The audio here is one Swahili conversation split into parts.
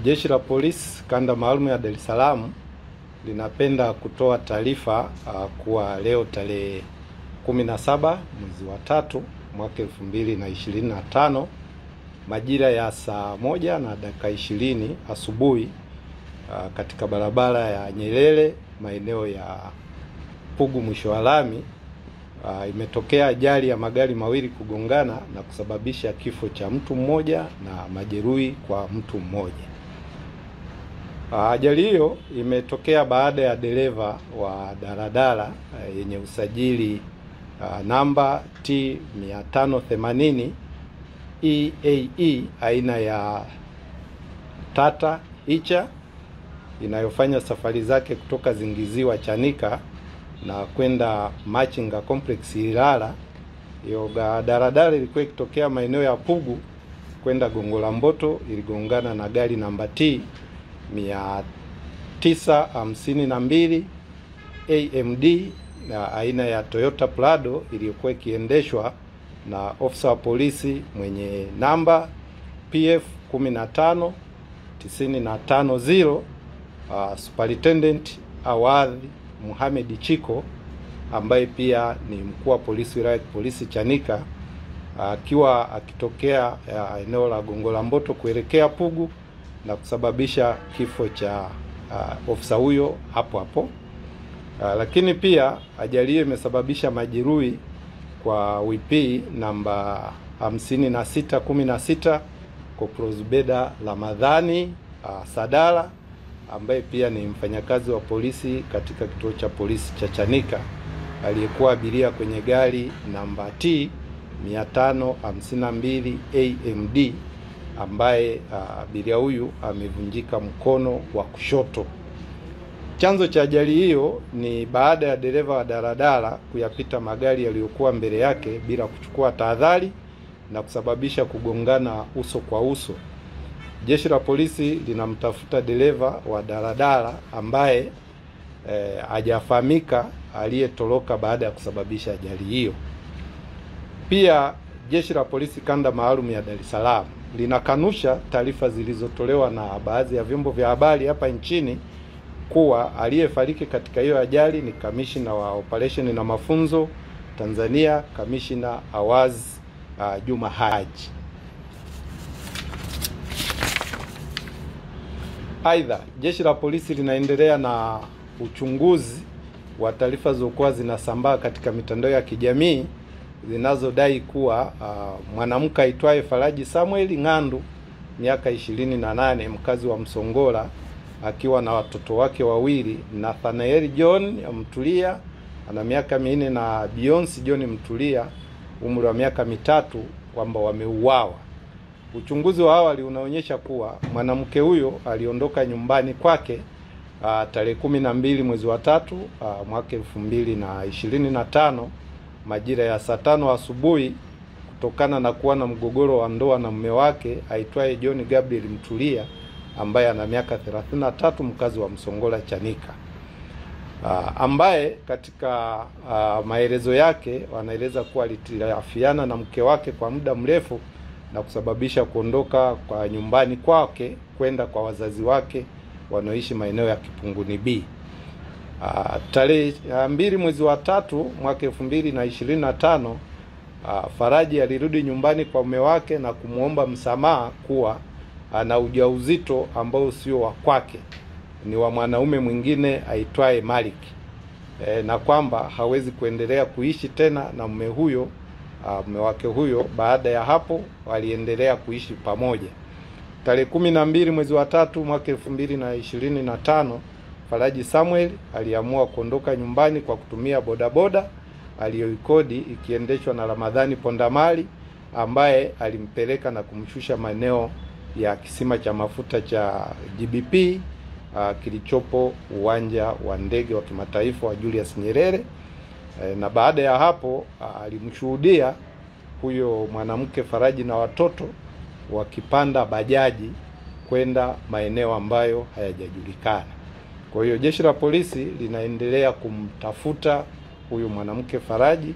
Jeshi la Polisi Kanda Maalum ya Dar es Salaam linapenda kutoa taarifa kuwa leo tarehe 17 mwezi wa 3 mwaka 2025 majira ya saa 1:20 asubuhi katika barabara ya Nyerere maeneo ya Pugu mwisho wa lami imetokea ajali ya magari mawili kugongana na kusababisha kifo cha mtu mmoja na majeruhi kwa mtu mmoja. Ajali hiyo imetokea baada ya dereva wa daladala yenye usajili namba T580 EAE aina ya Tata Icha inayofanya safari zake kutoka Zingiziwa Chanika na kwenda Machinga Complex Ilala. Hiyo daladala ilikuwa ikitokea maeneo ya Pugu kwenda Gongo la Mboto, iligongana na gari namba T 952 AMD na aina ya Toyota Prado iliyokuwa ikiendeshwa na ofisa wa polisi mwenye namba PF 15950 Superintendent Awadhi Mohamed Chiko ambaye pia ni mkuu wa polisi wilaya polisi Chanika, akiwa akitokea eneo la Gongo la Mboto kuelekea Pugu na kusababisha kifo cha ofisa huyo hapo hapo. Lakini pia ajali hiyo imesababisha majeruhi kwa WP namba 5616 Kopro Zubeda Ramadhani Sadala ambaye pia ni mfanyakazi wa polisi katika kituo cha polisi cha Chanika, aliyekuwa abiria kwenye gari namba T 552 AMD ambaye abiria huyu amevunjika mkono wa kushoto. Chanzo cha ajali hiyo ni baada ya dereva wa daladala kuyapita magari yaliyokuwa mbele yake bila kuchukua tahadhari na kusababisha kugongana uso kwa uso. Jeshi la polisi linamtafuta dereva wa daladala ambaye hajafahamika aliyetoroka baada ya kusababisha ajali hiyo. Pia Jeshi la Polisi Kanda Maalum ya Dar es Salaam linakanusha taarifa zilizotolewa na baadhi ya vyombo vya habari hapa nchini kuwa aliyefariki katika hiyo ajali ni kamishina wa operation na mafunzo Tanzania, Kamishina Awaz Juma Haji. Aidha, Jeshi la Polisi linaendelea na uchunguzi wa taarifa zilizokuwa zinasambaa katika mitandao ya kijamii zinazodai kuwa mwanamke aitwaye Faraji Samuel Ng'andu miaka 28 mkazi wa Msongola akiwa na watoto wake wawili, Nathanael John Mtulia ana miaka 4 na Beyonce John Mtulia umri wa miaka 3 kwamba wameuawa. Uchunguzi wa awali unaonyesha kuwa mwanamke huyo aliondoka nyumbani kwake tarehe 12 mwezi wa 3 mwaka 2025 majira ya saa 5 asubuhi kutokana na kuwa na mgogoro wa ndoa na mume wake aitwaye John Gabriel Mtulia ambaye ana miaka 33 mkazi wa Msongola Chanika, ambaye katika maelezo yake wanaeleza kuwa alitirafiana na mke wake kwa muda mrefu na kusababisha kuondoka kwa nyumbani kwake kwenda kwa wazazi wake wanaoishi maeneo ya Kipunguni B. Tarehe 2 mwezi wa 3 mwaka 2025 Faraji alirudi nyumbani kwa mume wake na kumuomba msamaha kuwa ana ujauzito ambao sio wa kwake, ni wa mwanaume mwingine aitwaye Malik, na kwamba hawezi kuendelea kuishi tena na mume huyo mume wake huyo. Baada ya hapo waliendelea kuishi pamoja. Tarehe 12 mwezi wa 3 mwaka 2025 Faraji Samuel aliamua kuondoka nyumbani kwa kutumia bodaboda aliyoikodi ikiendeshwa na Ramadhani Pondamali ambaye alimpeleka na kumshusha maeneo ya kisima cha mafuta cha GBP kilichopo uwanja wa ndege wa kimataifa wa Julius Nyerere. Na baada ya hapo alimshuhudia huyo mwanamke Faraji na watoto wakipanda bajaji kwenda maeneo ambayo hayajajulikana. Kwa hiyo Jeshi la Polisi linaendelea kumtafuta huyo mwanamke Faraji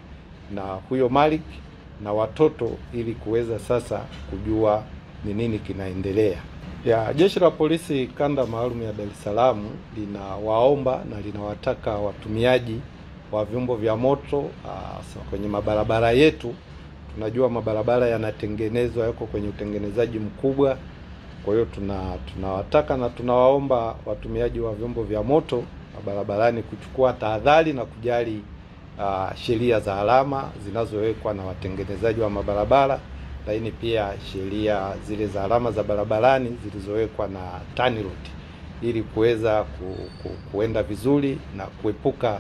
na huyo Malik na watoto ili kuweza sasa kujua ni nini kinaendelea. Jeshi la Polisi Kanda Maalum ya Dar es Salaam linawaomba na linawataka watumiaji wa vyombo vya moto kwenye mabarabara yetu. Tunajua mabarabara yanatengenezwa, yako kwenye utengenezaji mkubwa. Kwa hiyo tunawataka na tunawaomba watumiaji wa vyombo vya moto barabarani kuchukua tahadhari na kujali sheria za alama zinazowekwa na watengenezaji wa mabarabara, lakini pia sheria zile za alama za barabarani zilizowekwa na TANROADS ili kuweza kuenda vizuri na kuepuka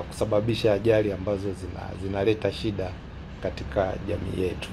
kusababisha ajali ambazo zinaleta shida katika jamii yetu.